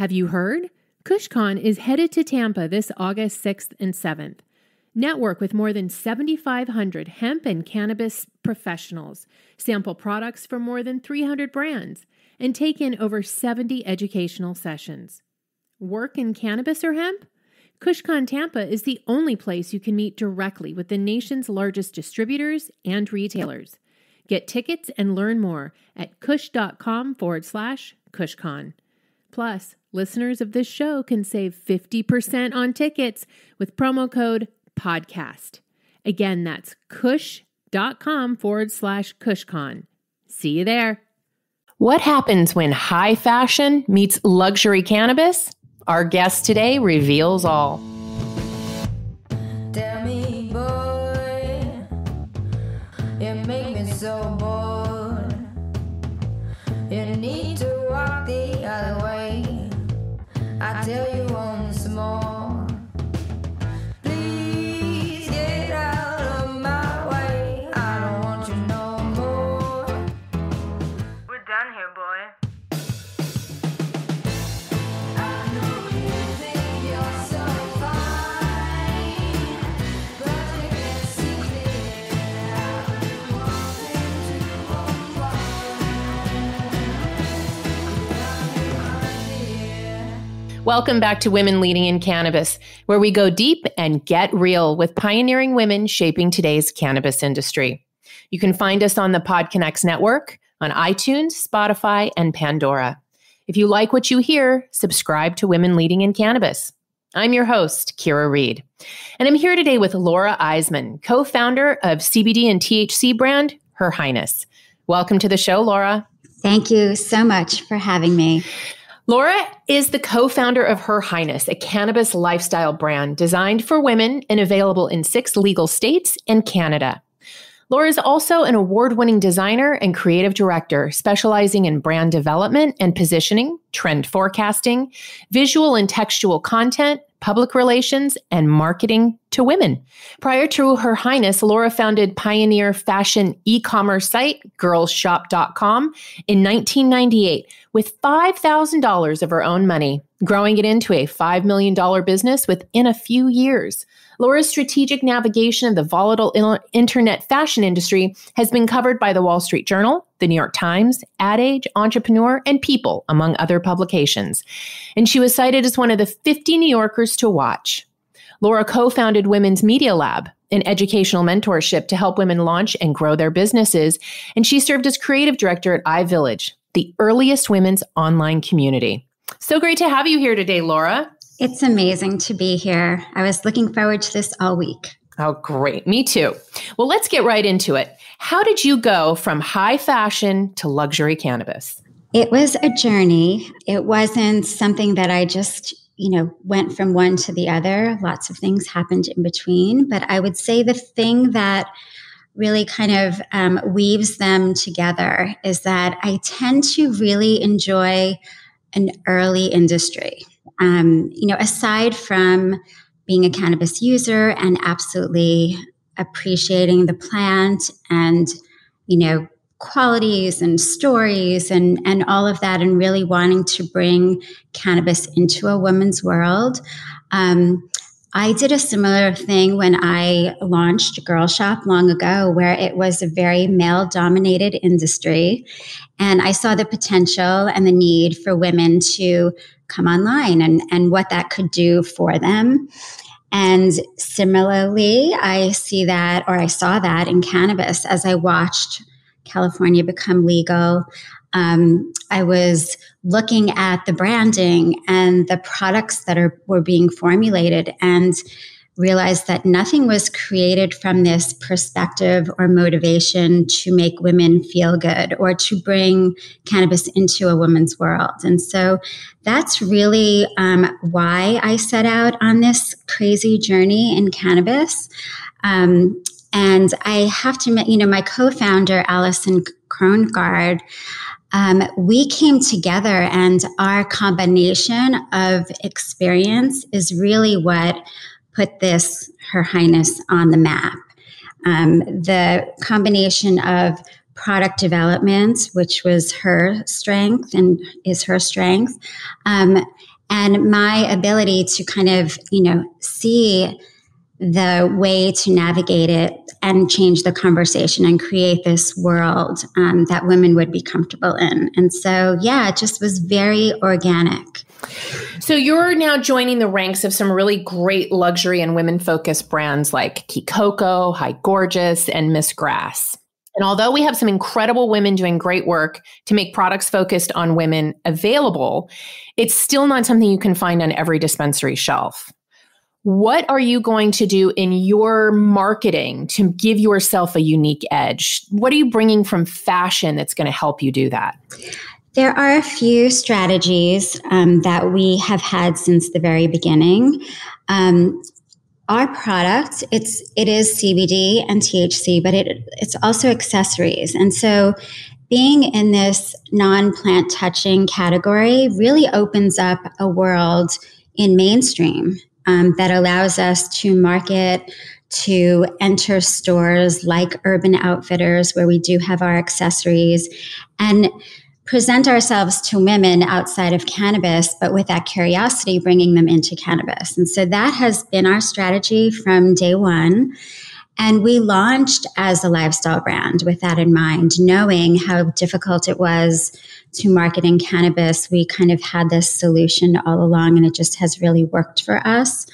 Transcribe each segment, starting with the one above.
Have you heard? KushCon is headed to Tampa this August 6th and 7th. Network with more than 7,500 hemp and cannabis professionals, sample products from more than 300 brands, and take in over 70 educational sessions. Work in cannabis or hemp? KushCon Tampa is the only place you can meet directly with the nation's largest distributors and retailers. Get tickets and learn more at kush.com/KushCon. Plus, listeners of this show can save 50% on tickets with promo code PODCAST. Again, that's kush.com/KushCon. See you there. What happens when high fashion meets luxury cannabis? Our guest today reveals all. Tell me, boy, you make me so bored. You need to walk the other way. I tell you once more. Please get out of my way. I don't want you no more. We're done here, boy. Welcome back to Women Leading in Cannabis, where we go deep and get real with pioneering women shaping today's cannabis industry. You can find us on the PodConx network, on iTunes, Spotify, and Pandora. If you like what you hear, subscribe to Women Leading in Cannabis. I'm your host, Kyra Reed, and I'm here today with Laura Eisman, co-founder of CBD and THC brand, Her-Highness. Welcome to the show, Laura. Thank you so much for having me. Laura is the co-founder of Her-Highness, a cannabis lifestyle brand designed for women and available in 6 legal states and Canada. Laura is also an award-winning designer and creative director specializing in brand development and positioning, trend forecasting, visual and textual content, public relations, and marketing to women. Prior to Her Highness, Laura founded pioneer fashion e-commerce site girlshop.com in 1998 with $5,000 of her own money, growing it into a $5 million business within a few years. Laura's strategic navigation of the volatile internet fashion industry has been covered by the Wall Street Journal, the New York Times, Ad Age, Entrepreneur, and People, among other publications. And she was cited as one of the 50 New Yorkers to watch. Laura co-founded Women's Media Lab, an educational mentorship to help women launch and grow their businesses. And she served as creative director at iVillage, the earliest women's online community. So great to have you here today, Laura. It's amazing to be here. I was looking forward to this all week. Oh, great. Me too. Well, let's get right into it. How did you go from high fashion to luxury cannabis? It was a journey. It wasn't something that I just, went from one to the other. Lots of things happened in between. But I would say the thing that really kind of weaves them together is that I tend to really enjoy an early industry. Aside from being a cannabis user and absolutely appreciating the plant and, qualities and stories and all of that, and really wanting to bring cannabis into a woman's world. I did a similar thing when I launched Girl Shop long ago, where it was a very male-dominated industry. And I saw the potential and the need for women to come online and what that could do for them. And similarly, I saw that in cannabis as I watched California become legal. I was looking at the branding and the products that were being formulated and realized that nothing was created from this perspective or motivation to make women feel good or to bring cannabis into a woman's world. And so that's really why I set out on this crazy journey in cannabis. And I have to admit, my co-founder, Allison Krongard, we came together, and our combination of experience is really what put this Her Highness on the map. The combination of product development, which was her strength and is her strength. And my ability to kind of, see the way to navigate it and change the conversation and create this world that women would be comfortable in. And so, it just was very organic. So you're now joining the ranks of some really great luxury and women-focused brands like Kikoko, High Gorgeous, and Miss Grass. And although we have some incredible women doing great work to make products focused on women available, it's still not something you can find on every dispensary shelf. What are you going to do in your marketing to give yourself a unique edge? What are you bringing from fashion that's going to help you do that? There are a few strategies that we have had since the very beginning. Our product, it is CBD and THC, but it's also accessories. And so being in this non-plant touching category really opens up a world in mainstream that allows us to market, to enter stores like Urban Outfitters, where we do have our accessories, and present ourselves to women outside of cannabis, but with that curiosity, bringing them into cannabis. And so that has been our strategy from day one. And we launched as a lifestyle brand with that in mind, knowing how difficult it was to market in cannabis. We kind of had this solution all along, and it just has really worked for us.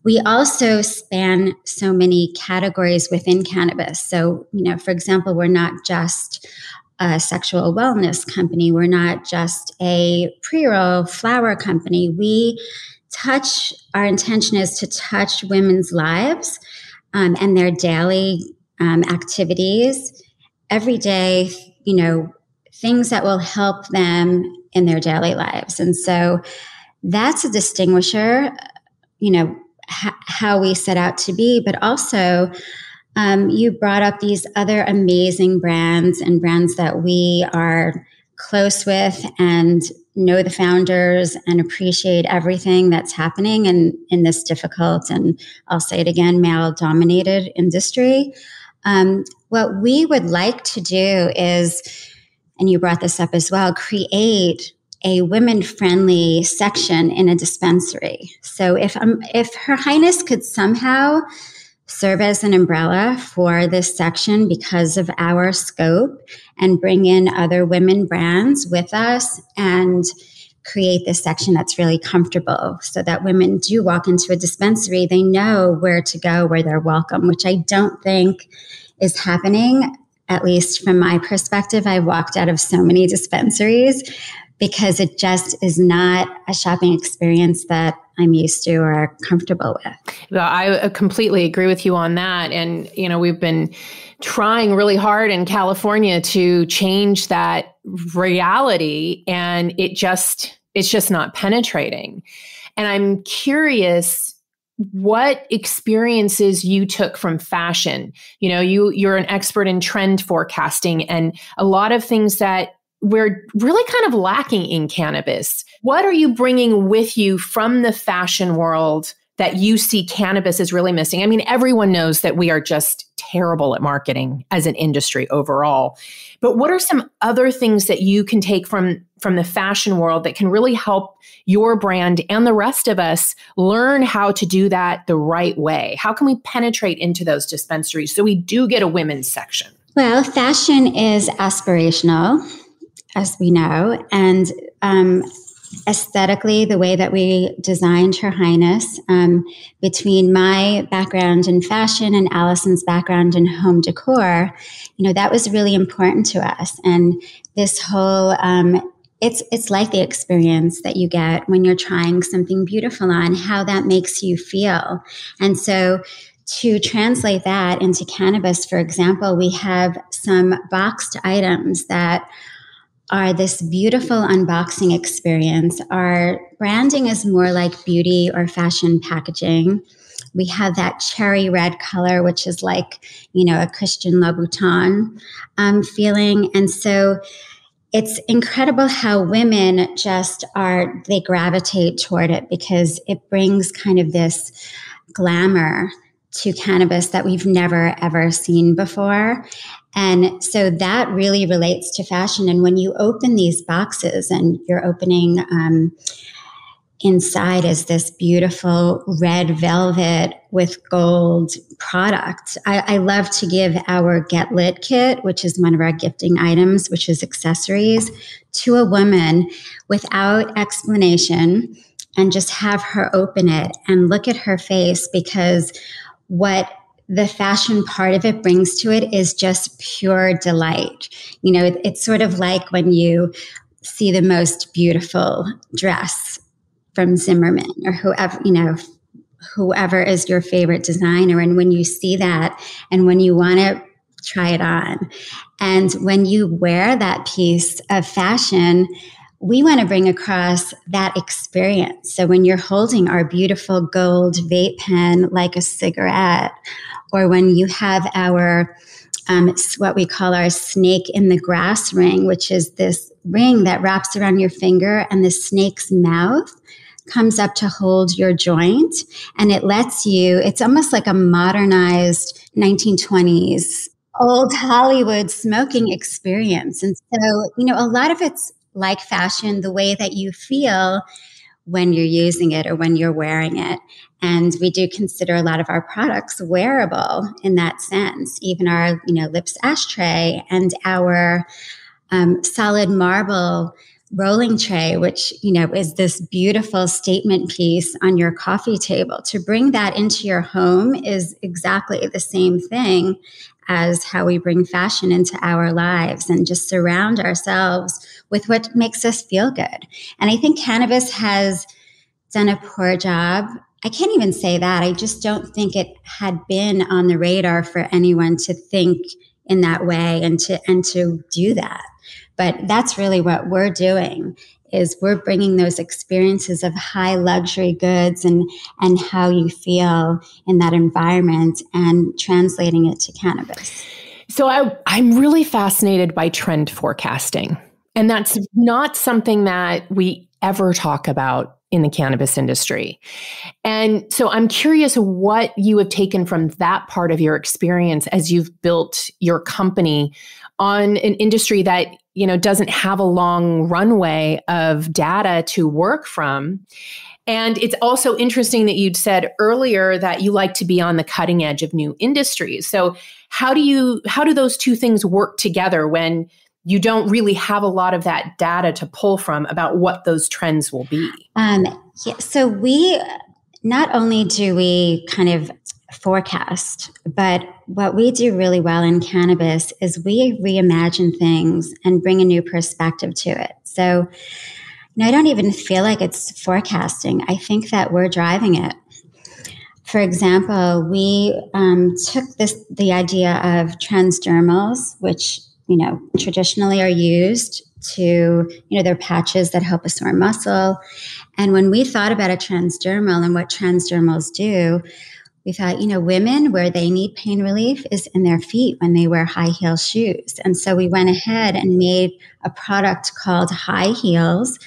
We also span so many categories within cannabis. So, for example, we're not just a sexual wellness company. We're not just a pre-roll flower company. Our intention is to touch women's lives and their daily activities every day, things that will help them in their daily lives. And so that's a distinguisher, how we set out to be, but also you brought up these other amazing brands and brands that we are close with and know the founders and appreciate everything that's happening in this difficult, and I'll say it again, male-dominated industry. What we would like to do is, and you brought this up as well, create a women-friendly section in a dispensary. So if Her Highness could somehow serve as an umbrella for this section because of our scope and bring in other women brands with us and create this section that's really comfortable so that women do walk into a dispensary, they know where to go, where they're welcome, which I don't think is happening, at least from my perspective. I walked out of so many dispensaries because it just is not a shopping experience that I'm used to or comfortable with. Well, I completely agree with you on that. And, we've been trying really hard in California to change that reality, and it's just not penetrating. And I'm curious what experiences you took from fashion. You're an expert in trend forecasting and a lot of things that we're really kind of lacking in cannabis. What are you bringing with you from the fashion world that you see cannabis is really missing? I mean, everyone knows that we are just terrible at marketing as an industry overall. But what are some other things that you can take from the fashion world that can really help your brand and the rest of us learn how to do that the right way? How can we penetrate into those dispensaries so we do get a women's section? Well, fashion is aspirational, as we know, and aesthetically, the way that we designed Her Highness, between my background in fashion and Allison's background in home decor, that was really important to us. And this whole, it's like the experience that you get when you're trying something beautiful on, how that makes you feel. And so to translate that into cannabis, for example, we have some boxed items that are this beautiful unboxing experience. Our branding is more like beauty or fashion packaging. We have that cherry red color, which is like, a Christian Louboutin feeling. And so it's incredible how women they gravitate toward it because it brings kind of this glamour to cannabis that we've never, ever seen before. And so that really relates to fashion. And when you open these boxes and you're opening, inside is this beautiful red velvet with gold product. I love to give our Get Lit kit, which is one of our gifting items, which is accessories, to a woman without explanation and just have her open it and look at her face, because what the fashion part of it brings to it is just pure delight. You know, it's sort of like when you see the most beautiful dress from Zimmerman or whoever, you know, whoever is your favorite designer. And when you see that and when you want to try it on, and when you wear that piece of fashion, we want to bring across that experience. So when you're holding our beautiful gold vape pen like a cigarette, or when you have our what we call our snake in the grass ring, which is this ring that wraps around your finger and the snake's mouth comes up to hold your joint, and it lets you, it's almost like a modernized 1920s old Hollywood smoking experience. And so, you know, a lot of it's like fashion, the way that you feel when you're using it or when you're wearing it. And we do consider a lot of our products wearable in that sense, even our, you know, Lips ashtray and our solid marble rolling tray, which, you know, is this beautiful statement piece on your coffee table. To bring that into your home is exactly the same thing as how we bring fashion into our lives, and just surround ourselves with what makes us feel good. And I think cannabis has done a poor job. I can't even say that. I just don't think it had been on the radar for anyone to think in that way and to do that. But that's really what we're doing, is we're bringing those experiences of high luxury goods and how you feel in that environment and translating it to cannabis. So I'm really fascinated by trend forecasting. And that's not something that we ever talk about in the cannabis industry. And so I'm curious what you have taken from that part of your experience as you've built your company on an industry that, you know, doesn't have a long runway of data to work from. And it's also interesting that you'd said earlier that you like to be on the cutting edge of new industries. So how do those two things work together when you don't really have a lot of that data to pull from about what those trends will be? So we, not only do we kind of forecast, but what we do really well in cannabis is we reimagine things and bring a new perspective to it. So, you know, I don't even feel like it's forecasting. I think that we're driving it. For example, we took the idea of transdermals, which, you know, traditionally are used to, you know, they're patches that help a sore muscle. And when we thought about a transdermal and what transdermals do, we thought, you know, women, where they need pain relief is in their feet when they wear high heel shoes. And so we went ahead and made a product called High Heels.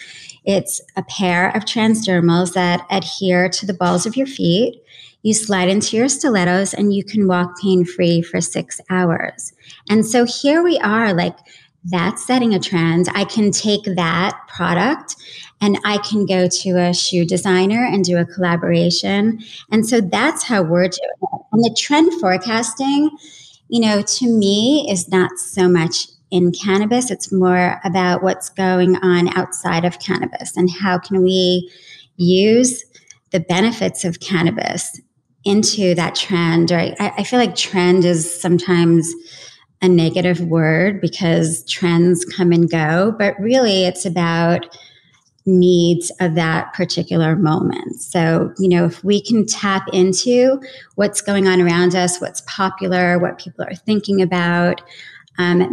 It's a pair of transdermals that adhere to the balls of your feet. You slide into your stilettos and you can walk pain-free for 6 hours. And so here we are, like, that's setting a trend. I can take that product and I can go to a shoe designer and do a collaboration. And so that's how we're doing it. And the trend forecasting, you know, to me is not so much in cannabis. It's more about what's going on outside of cannabis and how can we use the benefits of cannabis into that trend. Right? I feel like trend is sometimes a negative word because trends come and go, but really it's about needs of that particular moment. So, you know, if we can tap into what's going on around us, what's popular, what people are thinking about,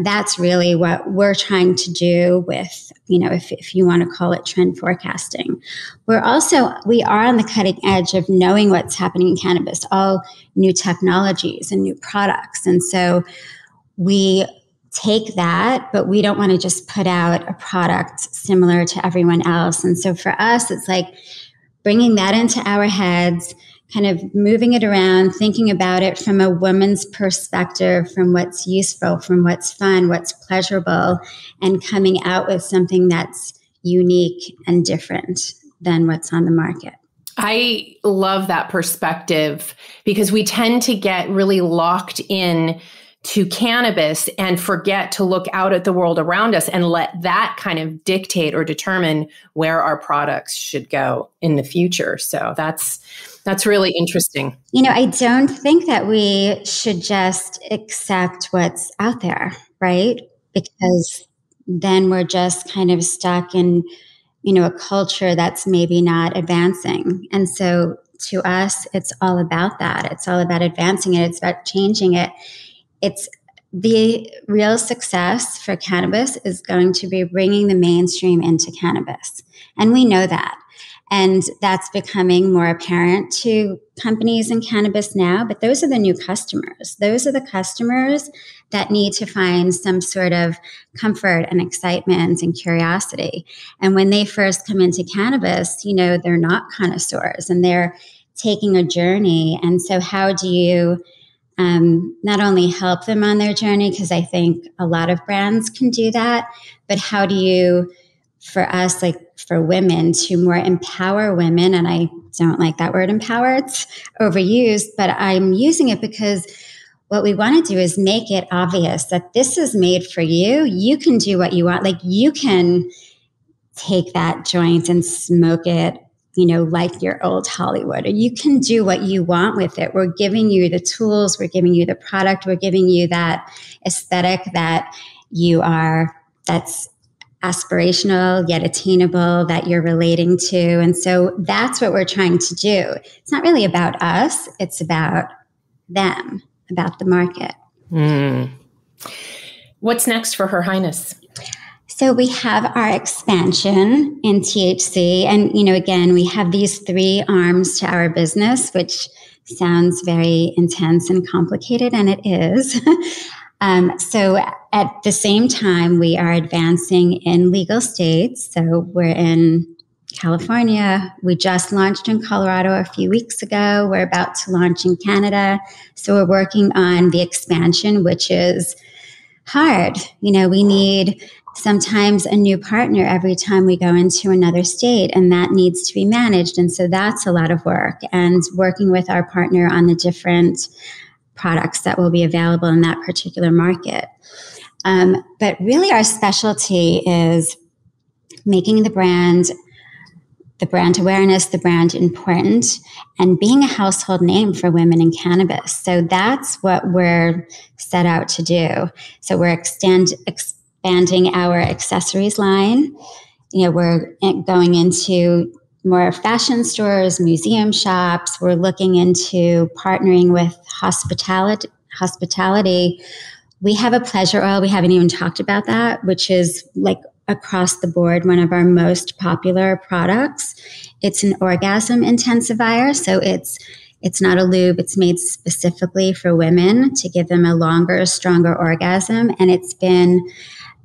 that's really what we're trying to do with, you know, if you want to call it trend forecasting. We are on the cutting edge of knowing what's happening in cannabis, all new technologies and new products. And so we take that, but we don't want to just put out a product similar to everyone else. And so for us, it's like bringing that into our heads, kind of moving it around, thinking about it from a woman's perspective, from what's useful, from what's fun, what's pleasurable, and coming out with something that's unique and different than what's on the market. I love that perspective because we tend to get really locked in to cannabis and forget to look out at the world around us and let that kind of dictate or determine where our products should go in the future. So that's really interesting. I don't think that we should just accept what's out there, right? Because then we're just kind of stuck in, a culture that's maybe not advancing. And so to us, it's all about that. It's all about advancing it. It's about changing it. It's the real success for cannabis is going to be bringing the mainstream into cannabis. And we know that. And that's becoming more apparent to companies in cannabis now. But those are the new customers. Those are the customers that need to find some sort of comfort and excitement and curiosity. And when they first come into cannabis, they're not connoisseurs and they're taking a journey. And so how do you not only help them on their journey, because I think a lot of brands can do that, but how do you, for us, like for women, to more empower women? And I don't like that word empower, it's overused, but I'm using it because what we want to do is make it obvious that this is made for you. You can do what you want. Like you can take that joint and smoke it, like your old Hollywood, or you can do what you want with it. We're giving you the tools, we're giving you the product, we're giving you that aesthetic that that's aspirational yet attainable, that you're relating to. And so that's what we're trying to do. It's not really about us, it's about them, about the market. What's next for Her Highness? So we have our expansion in THC. And, again, we have these 3 arms to our business, which sounds very intense and complicated, and it is. So at the same time, we are advancing in legal states. So we're in California. We just launched in Colorado a few weeks ago. We're about to launch in Canada. So we're working on the expansion, which is hard. We need sometimes a new partner every time we go into another state, and that needs to be managed. And so that's a lot of work, and working with our partner on the different products that will be available in that particular market. But really our specialty is making the brand awareness, the brand important, and being a household name for women in cannabis. So that's what we're set out to do. So we're expanding our accessories line. We're going into more fashion stores, museum shops. We're looking into partnering with hospitality. We have a pleasure oil. We haven't even talked about that, which is like across the board one of our most popular products. It's an orgasm intensifier. So it's not a lube. It's made specifically for women to give them a longer, stronger orgasm. And it's been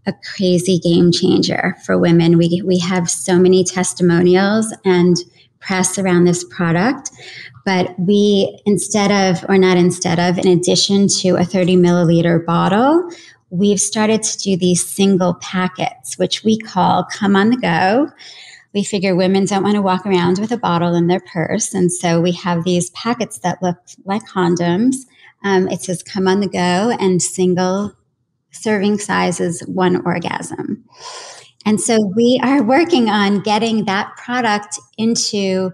a crazy game changer for women. We have so many testimonials and press around this product, but in addition to a 30 milliliter bottle, we've started to do these single packets, which we call Come on the Go. We figure women don't want to walk around with a bottle in their purse. And so we have these packets that look like condoms. It says Come on the Go, and single serving size is 1 orgasm. And so we are working on getting that product into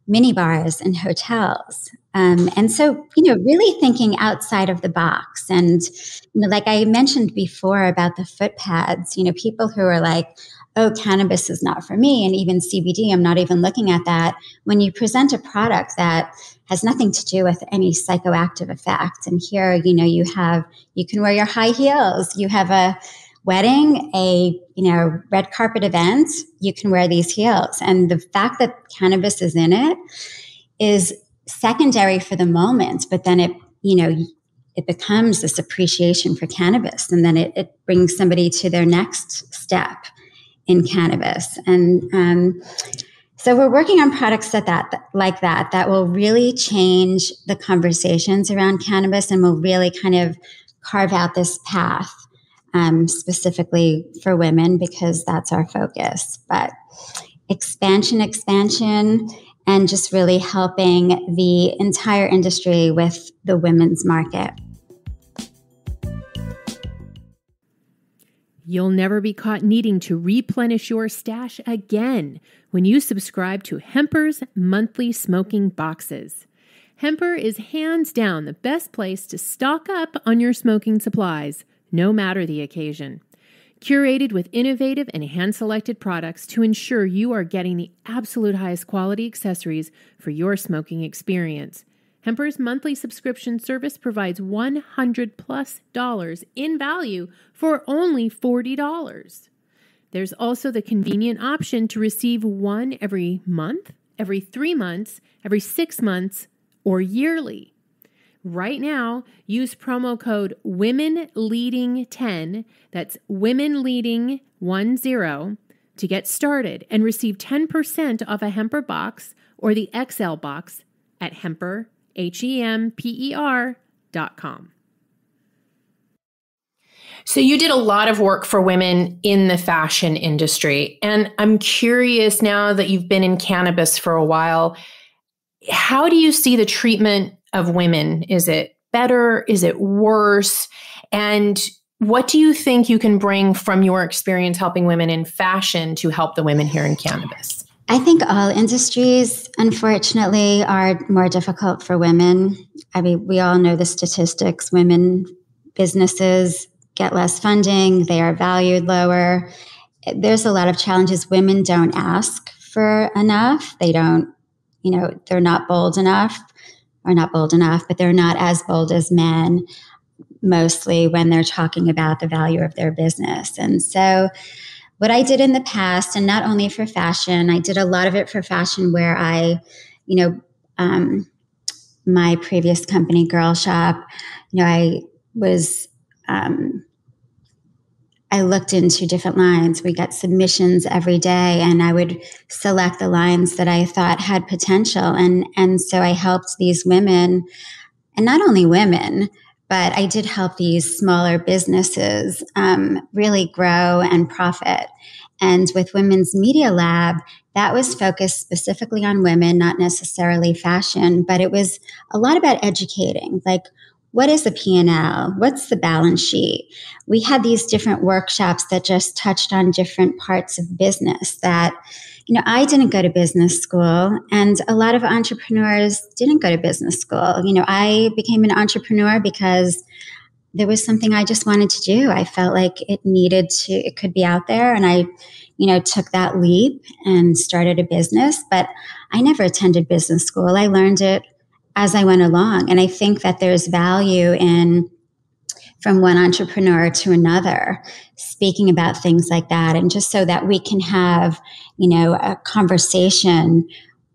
mini bars and hotels. And so, really thinking outside of the box. And, like I mentioned before about the foot pads, people who are like, oh, cannabis is not for me. And even CBD, I'm not even looking at that. When you present a product that has nothing to do with any psychoactive effect. And here, you can wear your high heels. You have a wedding, a red carpet event, you can wear these heels. And the fact that cannabis is in it is secondary for the moment, but then it becomes this appreciation for cannabis, and then it brings somebody to their next step in cannabis. And So we're working on products that will really change the conversations around cannabis and will really kind of carve out this path specifically for women, because that's our focus. But expansion, and just really helping the entire industry with the women's market. You'll never be caught needing to replenish your stash again when you subscribe to Hemper's monthly smoking boxes. Hemper is hands down the best place to stock up on your smoking supplies, no matter the occasion. Curated with innovative and hand-selected products to ensure you are getting the absolute highest quality accessories for your smoking experience. Hemper's monthly subscription service provides $100+ in value for only $40. There's also the convenient option to receive one every month, every 3 months, every 6 months, or yearly. Right now, use promo code WOMENLEADING10, that's WOMENLEADING10, to get started and receive 10% off a Hemper box or the XL box at HEMPER.com. So you did a lot of work for women in the fashion industry. And I'm curious, now that you've been in cannabis for a while, how do you see the treatment of women? Is it better? Is it worse? And what do you think you can bring from your experience helping women in fashion to help the women here in cannabis? I think all industries, unfortunately, are more difficult for women. I mean, we all know the statistics. Women businesses get less funding. They are valued lower. There's a lot of challenges. Women don't ask for enough. They don't, they're not bold enough, but they're not as bold as men, mostly when they're talking about the value of their business. And so what I did in the past, and not only for fashion, I did a lot of it for fashion where my previous company, Girl Shop, I looked into different lines. We got submissions every day, and I would select the lines that I thought had potential. And so I helped these women, and not only women, but I did help these smaller businesses really grow and profit. And with Women's Media Lab, that was focused specifically on women, not necessarily fashion, but it was a lot about educating, like, what is a P&L? What's the balance sheet? We had these different workshops that just touched on different parts of business that, I didn't go to business school, and a lot of entrepreneurs didn't go to business school. I became an entrepreneur because there was something I just wanted to do. I felt like it could be out there, and I, took that leap and started a business, but I never attended business school. I learned it as I went along. And I think that there's value in, from one entrepreneur to another, speaking about things like that. And just so that we can have, a conversation,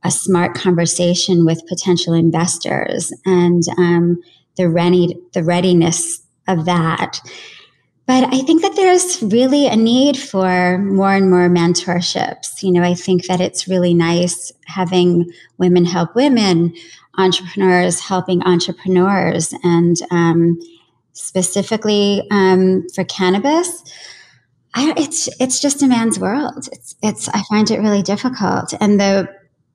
a smart conversation with potential investors, and the readiness of that. But I think that there's really a need for more and more mentorships. I think that it's really nice having women help women, entrepreneurs helping entrepreneurs, and specifically for cannabis, it's just a man's world. I find it really difficult, and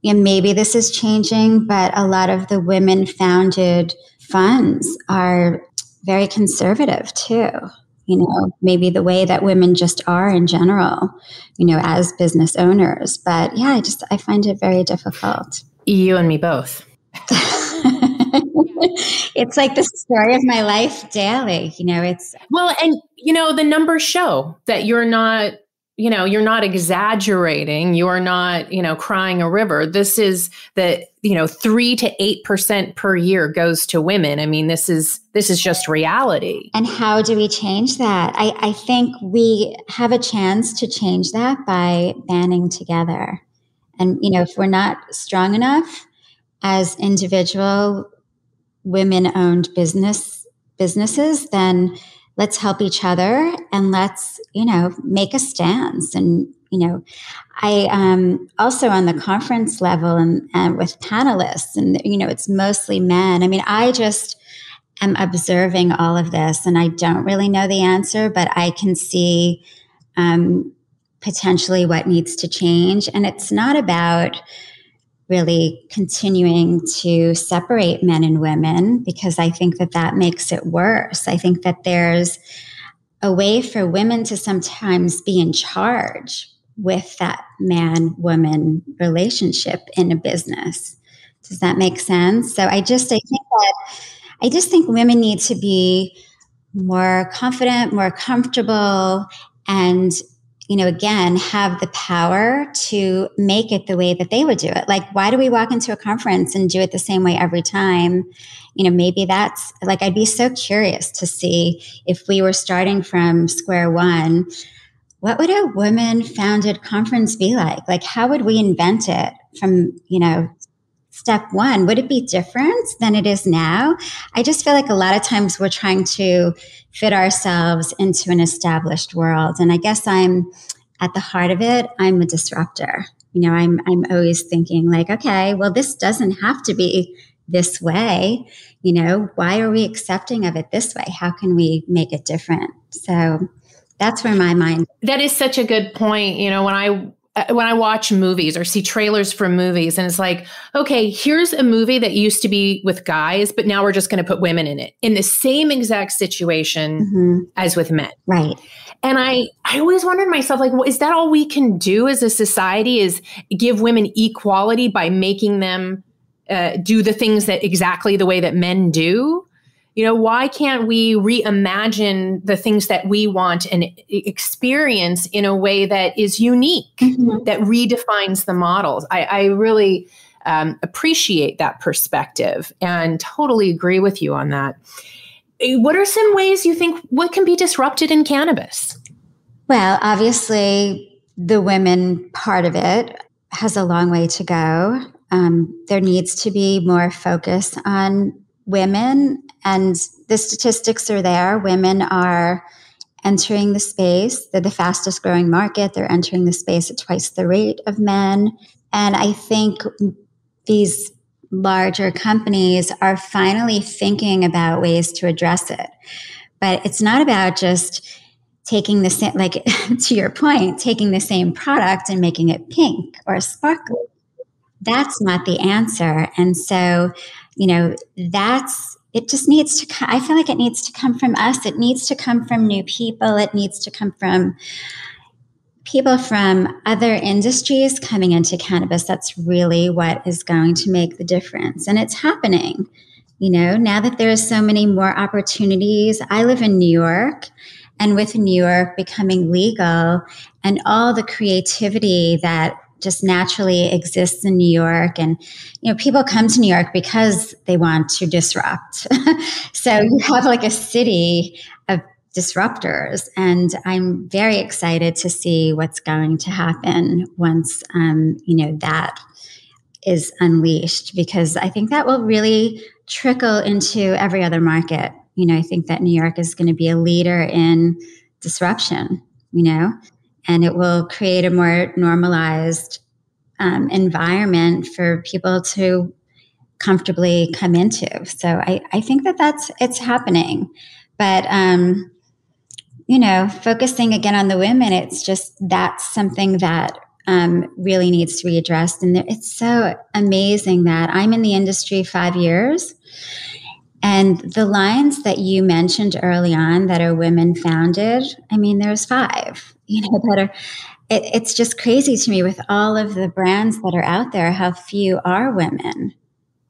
maybe this is changing, but a lot of the women-founded funds are very conservative too. Maybe the way that women just are in general, as business owners. But yeah, I find it very difficult. You and me both. It's like the story of my life daily. It's well, and the numbers show that you're not exaggerating. You're not, crying a river. This is that 3 to 8% per year goes to women. I mean, this is just reality. And how do we change that? I think we have a chance to change that by banding together. And if we're not strong enough as individual women-owned businesses, then let's help each other, and let's, make a stance and I also on the conference level and with panelists, and it's mostly men. I mean, I just am observing all of this, and I don't really know the answer, but I can see potentially what needs to change. And it's not about really continuing to separate men and women, because I think that makes it worse. I think that there's a way for women to sometimes be in charge with that man-woman relationship in a business. Does that make sense? So I just think women need to be more confident, more comfortable, and, again, have the power to make it the way that they would do it. Like, why do we walk into a conference and do it the same way every time? Maybe that's like, I'd be so curious to see if we were starting from square one, what would a woman-founded conference be like? Like, how would we invent it from, step one? Would it be different than it is now? I just feel like a lot of times we're trying to fit ourselves into an established world. And I guess I'm at the heart of it, I'm a disruptor. I'm always thinking like, okay, well, this doesn't have to be this way. Why are we accepting of it this way? How can we make it different? So that's where my mind. That is such a good point. When I watch movies or see trailers for movies, and it's like, okay, here's a movie that used to be with guys, but now we're just going to put women in it in the same exact situation as with men. Right. And I always wondered myself, like, well, is that all we can do as a society, is give women equality by making them do the things that exactly the way that men do? Why can't we reimagine the things that we want and experience in a way that is unique, that redefines the models? I really appreciate that perspective and totally agree with you on that. What are some ways you think what can be disrupted in cannabis? Well, obviously, the women part of it has a long way to go. There needs to be more focus on women, and the statistics are there. Women are entering the space. They're the fastest growing market. They're entering the space at twice the rate of men. And I think these larger companies are finally thinking about ways to address it. But it's not about just taking the same, like to your point, taking the same product and making it pink or sparkly. That's not the answer. And so, it just needs to, I feel like it needs to come from us. It needs to come from new people. It needs to come from people from other industries coming into cannabis. That's really what is going to make the difference. And it's happening, now that there's so many more opportunities. I live in New York, and with New York becoming legal and all the creativity that just naturally exists in New York. And, people come to New York because they want to disrupt. So you have like a city of disruptors. And I'm very excited to see what's going to happen once, that is unleashed, because I think that will really trickle into every other market. I think that New York is going to be a leader in disruption, and it will create a more normalized environment for people to comfortably come into. So I think it's happening. But, focusing again on the women, it's just, that's something that really needs to be addressed. And it's so amazing that I'm in the industry 5 years. And the lines that you mentioned early on that are women founded, I mean, there's 5, that are, it's just crazy to me with all of the brands that are out there, how few are women,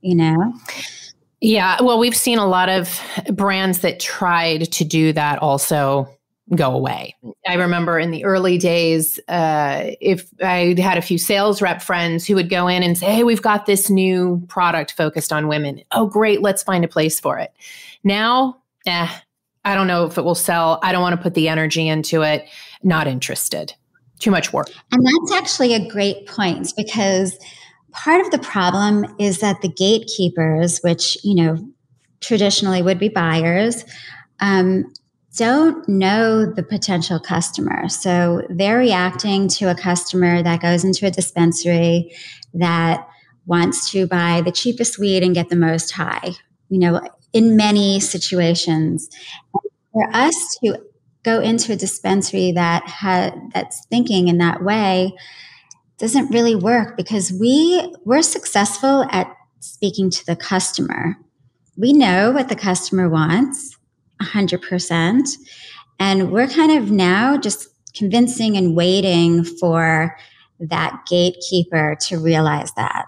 Yeah. Well, we've seen a lot of brands that tried to do that also go away. I remember in the early days, if I had a few sales rep friends who would go in and say, hey, we've got this new product focused on women. Oh, great. Let's find a place for it. Now, I don't know if it will sell. I don't want to put the energy into it. Not interested. Too much work. And that's actually a great point, because part of the problem is that the gatekeepers, which, traditionally would be buyers, don't know the potential customer. So they're reacting to a customer that goes into a dispensary that wants to buy the cheapest weed and get the most high, in many situations. And for us to go into a dispensary that's thinking in that way doesn't really work, because we're successful at speaking to the customer. We know what the customer wants 100%. And we're kind of now just convincing and waiting for that gatekeeper to realize that.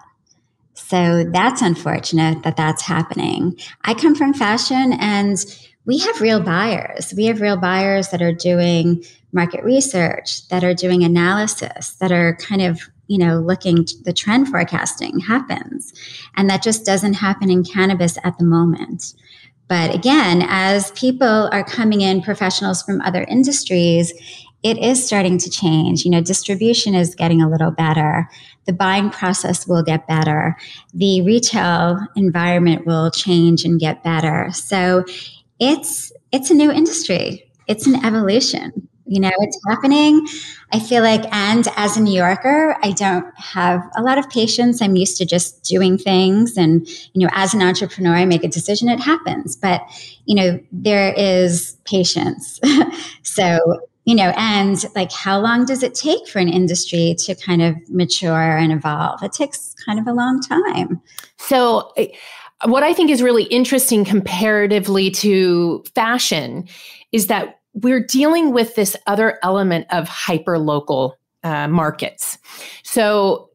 So that's unfortunate that that's happening. I come from fashion, and we have real buyers. We have real buyers that are doing market research, that are doing analysis, that are kind of, looking, the trend forecasting happens. And that just doesn't happen in cannabis at the moment. But again, as people are coming in, professionals from other industries, it is starting to change. Distribution is getting a little better. The buying process will get better. The retail environment will change and get better. So it's a new industry. It's an evolution. It's happening. I feel like, and as a New Yorker, I don't have a lot of patience. I'm used to just doing things. And, as an entrepreneur, I make a decision, it happens. But, there is patience. So, and like, how long does it take for an industry to kind of mature and evolve? It takes kind of a long time. So what I think is really interesting comparatively to fashion is that we're dealing with this other element of hyper-local markets. So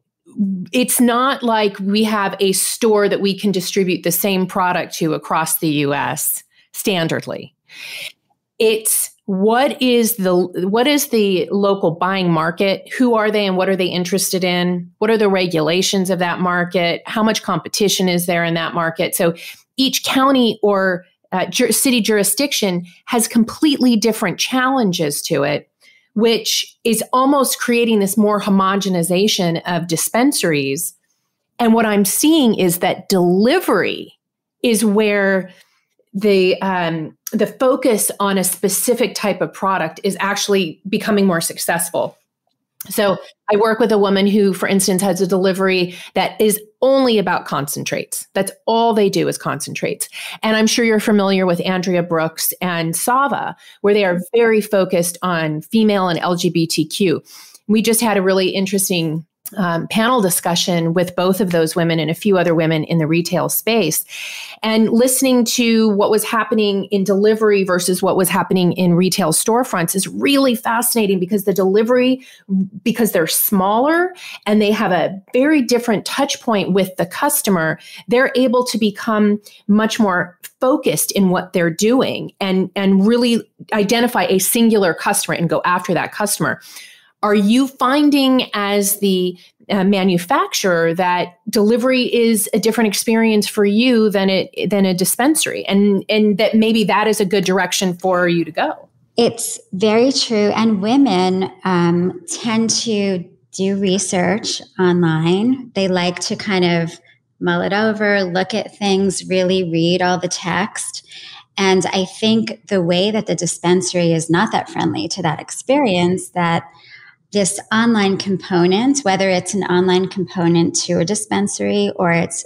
it's not like we have a store that we can distribute the same product to across the US standardly. It's what is the local buying market? Who are they and what are they interested in? What are the regulations of that market? How much competition is there in that market? So each county or city jurisdiction has completely different challenges to it, which is almost creating this more homogenization of dispensaries. And what I'm seeing is that delivery is where the focus on a specific type of product is actually becoming more successful. So I work with a woman who, for instance, has a delivery that is only about concentrates. That's all they do is concentrates. And I'm sure you're familiar with Andrea Brooks and Sava, where they are very focused on female and LGBTQ. We just had a really interesting panel discussion with both of those women and a few other women in the retail space, and listening to what was happening in delivery versus what was happening in retail storefronts is really fascinating, because the delivery, because they're smaller and they have a very different touch point with the customer, they're able to become much more focused in what they're doing and really identify a singular customer and go after that customer. Are you finding as the manufacturer that delivery is a different experience for you than a dispensary, and that maybe that is a good direction for you to go? It's very true. And women tend to do research online. They like to kind of mull it over, look at things, really read all the text. And I think the way that the dispensary is not that friendly to that experience, that this online component, whether it's an online component to a dispensary or it's,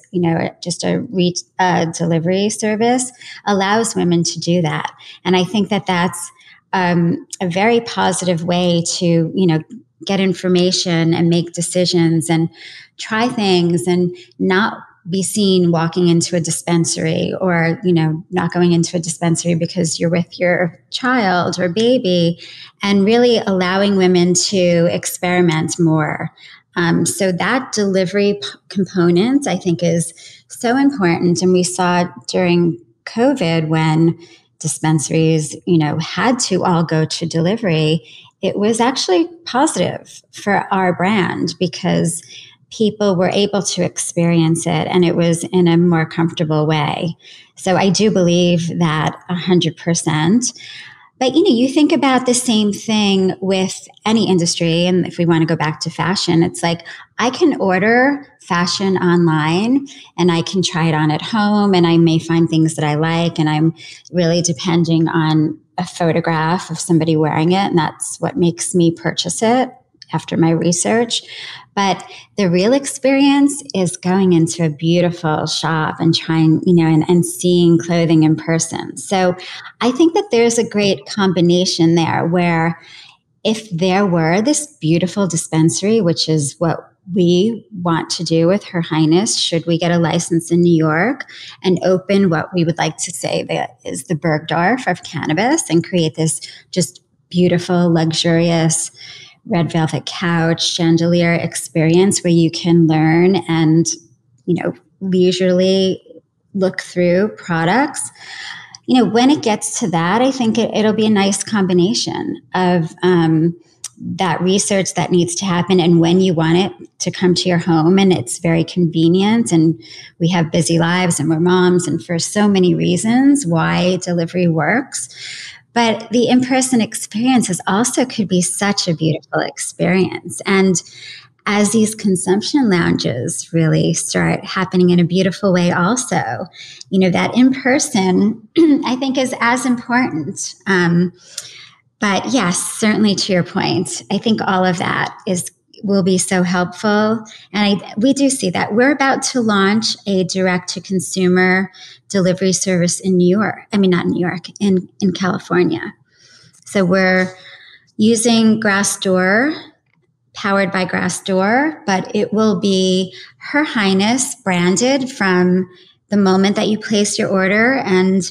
just a delivery service, allows women to do that. And I think that that's a very positive way to, get information and make decisions and try things and not be seen walking into a dispensary or, not going into a dispensary because you're with your child or baby, and really allowing women to experiment more. So that delivery component, I think, is so important. And we saw during COVID when dispensaries, had to all go to delivery, it was actually positive for our brand because people were able to experience it and it was in a more comfortable way. So I do believe that 100%. But, you think about the same thing with any industry. And if we want to go back to fashion, it's like I can order fashion online and I can try it on at home and I may find things that I like. And I'm really depending on, a photograph of somebody wearing it, and that's what makes me purchase it after my research. But the real experience is going into a beautiful shop and trying, and seeing clothing in person. So I think that there's a great combination there where if there were this beautiful dispensary, which is what we want to do with Her Highness, should we get a license in New York and open what we would like to say that is the Bergdorf of cannabis and create this just beautiful, luxurious red velvet couch, chandelier experience where you can learn and, leisurely look through products. When it gets to that, I think it'll be a nice combination of that research that needs to happen and when you want it to come to your home. And it's very convenient. And we have busy lives and we're moms and for so many reasons why delivery works. But the in-person experiences also could be such a beautiful experience. And as these consumption lounges really start happening in a beautiful way also, that in-person, I think is as important. But yes, certainly to your point, I think all of that will be so helpful. And we do see that. We're about to launch a direct-to-consumer delivery service in in California. So we're using Glassdoor, powered by Glassdoor, but it will be Her Highness branded from the moment that you place your order, and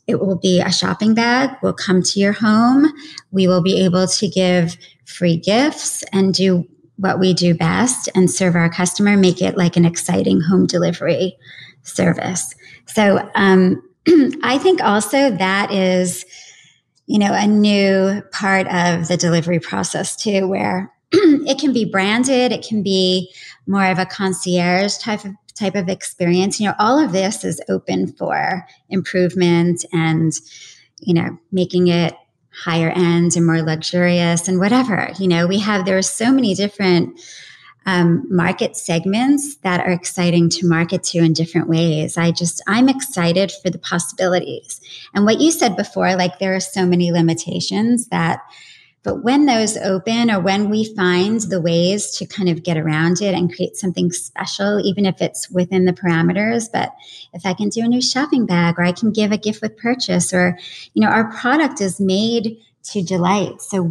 it will be a shopping bag, will come to your home. We will be able to give free gifts and do what we do best and serve our customer, make it like an exciting home delivery service. So I think also that is, a new part of the delivery process too, where it can be branded, it can be more of a concierge type of experience. All of this is open for improvement and, making it higher end and more luxurious and whatever. There are so many different market segments that are exciting to market to in different ways. I'm excited for the possibilities. And what you said before, like there are so many limitations but when those open or when we find the ways to kind of get around it and create something special, even if it's within the parameters, but if I can do a new shopping bag or I can give a gift with purchase or, our product is made to delight. So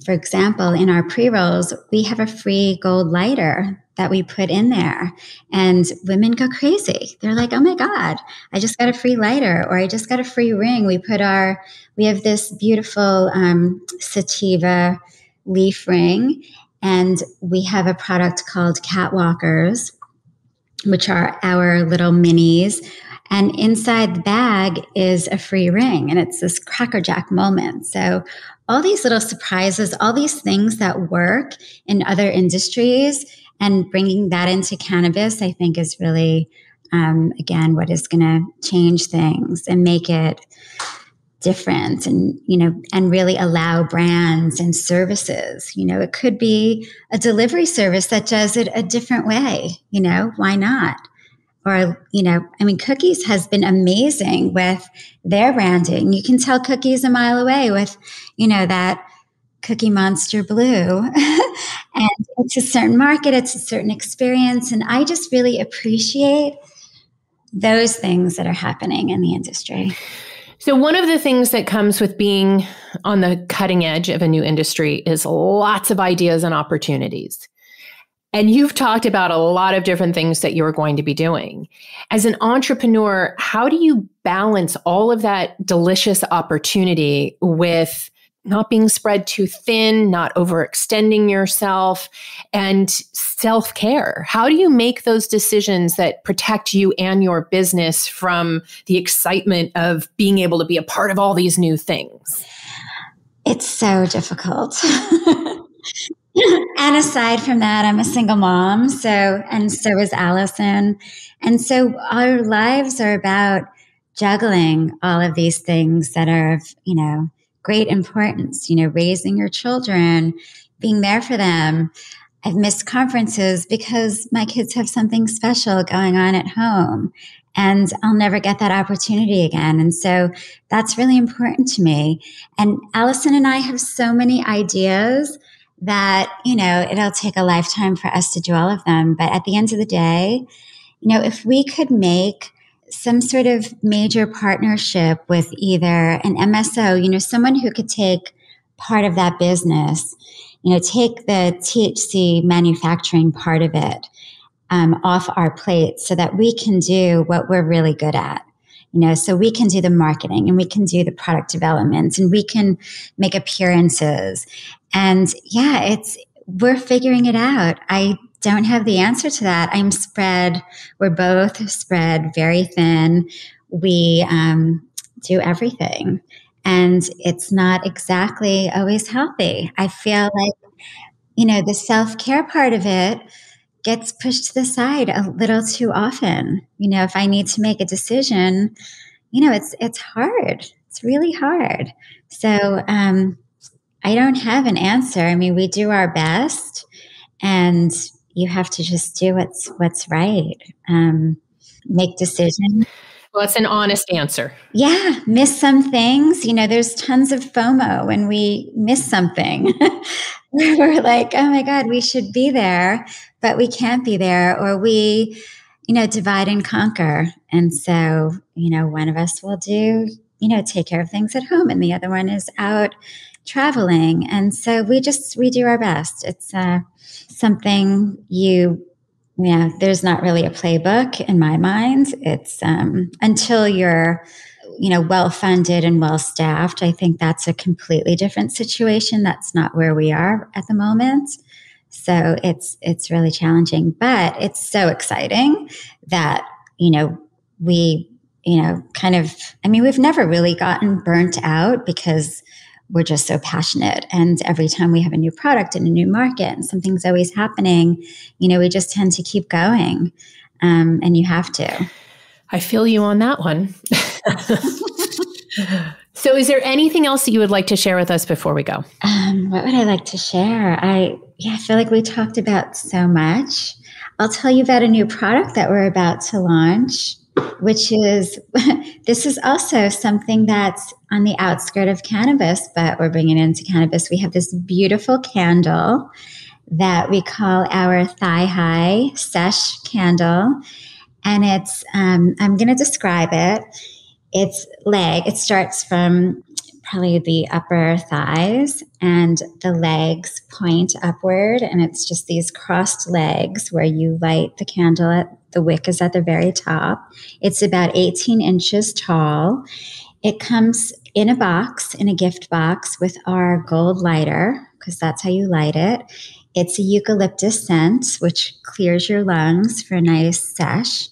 for example, in our pre-rolls, we have a free gold lighter that we put in there and women go crazy. They're like, oh my God, I just got a free lighter or I just got a free ring. We have this beautiful sativa leaf ring and we have a product called Catwalkers, which are our little minis. And inside the bag is a free ring and it's this crackerjack moment. So all these little surprises, all these things that work in other industries and bringing that into cannabis, I think is really, again, what is going to change things and make it different and, and really allow brands and services. It could be a delivery service that does it a different way. Why not? Or, Cookies has been amazing with their branding. You can tell Cookies a mile away with, that Cookie Monster Blue. And it's a certain market, it's a certain experience. And I just really appreciate those things that are happening in the industry. So one of the things that comes with being on the cutting edge of a new industry is lots of ideas and opportunities. And you've talked about a lot of different things that you're going to be doing. As an entrepreneur, how do you balance all of that delicious opportunity with not being spread too thin, not overextending yourself, and self-care? How do you make those decisions that protect you and your business from the excitement of being able to be a part of all these new things? It's so difficult. And aside from that, I'm a single mom. And so is Allison. And so our lives are about juggling all of these things that are of, great importance, raising your children, being there for them. I've missed conferences because my kids have something special going on at home and I'll never get that opportunity again. And so that's really important to me. And Allison and I have so many ideas that, it'll take a lifetime for us to do all of them. But at the end of the day, if we could make some sort of major partnership with either an MSO, someone who could take part of that business, take the THC manufacturing part of it off our plate so that we can do what we're really good at. So we can do the marketing and we can do the product development and we can make appearances. And we're figuring it out. I don't have the answer to that. We're both spread very thin. We do everything. And it's not exactly always healthy. I feel like, the self-care part of it gets pushed to the side a little too often. If I need to make a decision, it's hard. It's really hard. So I don't have an answer. I mean, we do our best and you have to just do what's right. Make decisions. Well, it's an honest answer. Yeah. Miss some things. There's tons of FOMO when we miss something. We're like, oh my God, we should be there, but we can't be there. Or we, divide and conquer. And so, one of us will take care of things at home and the other one is out traveling. And so we do our best. It's something there's not really a playbook in my mind. It's until you're, well-funded and well-staffed. I think that's a completely different situation. That's not where we are at the moment. So it's really challenging, but it's so exciting that, we've never really gotten burnt out because we're just so passionate. And every time we have a new product in a new market and something's always happening, we just tend to keep going. And you have to. I feel you on that one. So is there anything else that you would like to share with us before we go? What would I like to share? I feel like we talked about so much. I'll tell you about a new product that we're about to launch, which is, this is also something that's on the outskirt of cannabis, but we're bringing it into cannabis. We have this beautiful candle that we call our Thigh High Sesh Candle. And it's, I'm going to describe it. It starts from probably the upper thighs and the legs point upward. And it's just these crossed legs where you light the candle the wick is at the very top. It's about 18 inches tall. It comes in a gift box with our gold lighter, because that's how you light it. It's a eucalyptus scent, which clears your lungs for a nice sesh.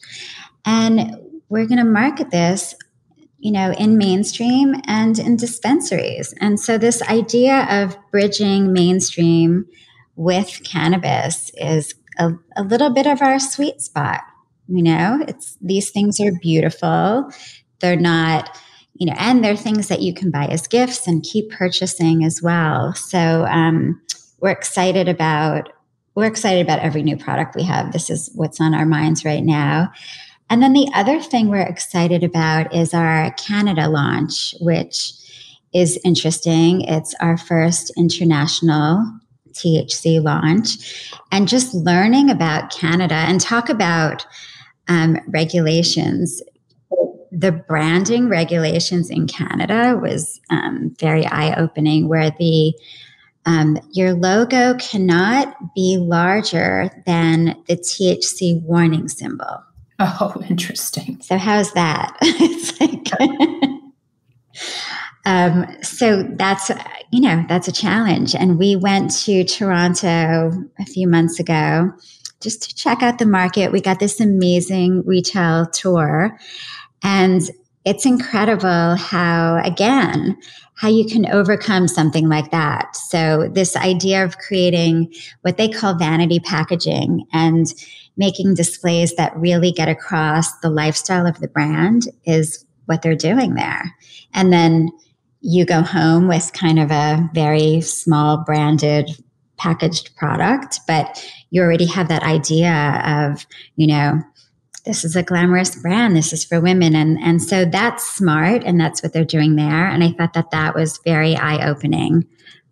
And we're going to market this, in mainstream and in dispensaries. And so this idea of bridging mainstream with cannabis is a little bit of our sweet spot. These things are beautiful. They're not, and they're things that you can buy as gifts and keep purchasing as well. So we're excited about every new product we have. This is what's on our minds right now. And then the other thing we're excited about is our Canada launch, which is interesting. It's our first international THC launch, and just learning about Canada and talk about regulations. The branding regulations in Canada was very eye-opening, where your logo cannot be larger than the THC warning symbol. Oh, interesting. So how's that? It's like, so that's a challenge. And we went to Toronto a few months ago just to check out the market. We got this amazing retail tour, and it's incredible how you can overcome something like that. So this idea of creating what they call vanity packaging and making displays that really get across the lifestyle of the brand is what they're doing there. And then you go home with kind of a very small branded packaged product, but you already have that idea of, this is a glamorous brand. This is for women. And so that's smart. And that's what they're doing there. And I thought that was very eye-opening.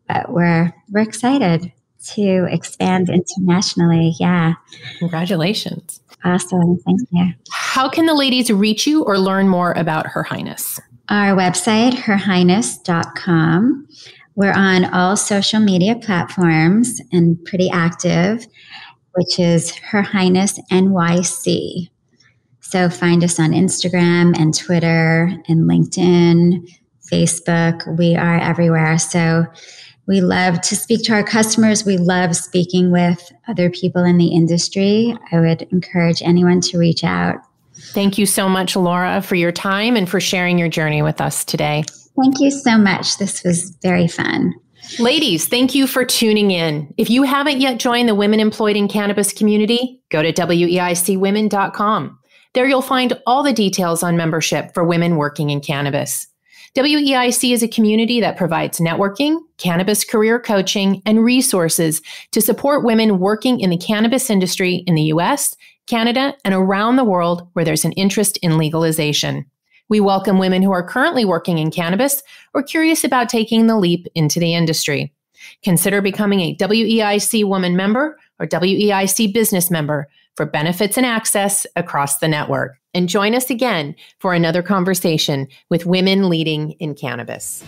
But we're excited to expand internationally. Yeah. Congratulations. Awesome. Thank you. How can the ladies reach you or learn more about Her Highness? Our website, her-highness.com. We're on all social media platforms and pretty active, which is Her-Highness NYC. So find us on Instagram and Twitter and LinkedIn, Facebook. We are everywhere. So we love to speak to our customers. We love speaking with other people in the industry. I would encourage anyone to reach out. Thank you so much, Laura, for your time and for sharing your journey with us today. Thank you so much. This was very fun. Ladies, thank you for tuning in. If you haven't yet joined the Women Employed in Cannabis community, go to weicwomen.com. There you'll find all the details on membership for women working in cannabis. WEIC is a community that provides networking, cannabis career coaching, and resources to support women working in the cannabis industry in the US, Canada, and around the world where there's an interest in legalization. We welcome women who are currently working in cannabis or curious about taking the leap into the industry. Consider becoming a WEIC Woman member or WEIC Business member for benefits and access across the network. And join us again for another conversation with women leading in cannabis.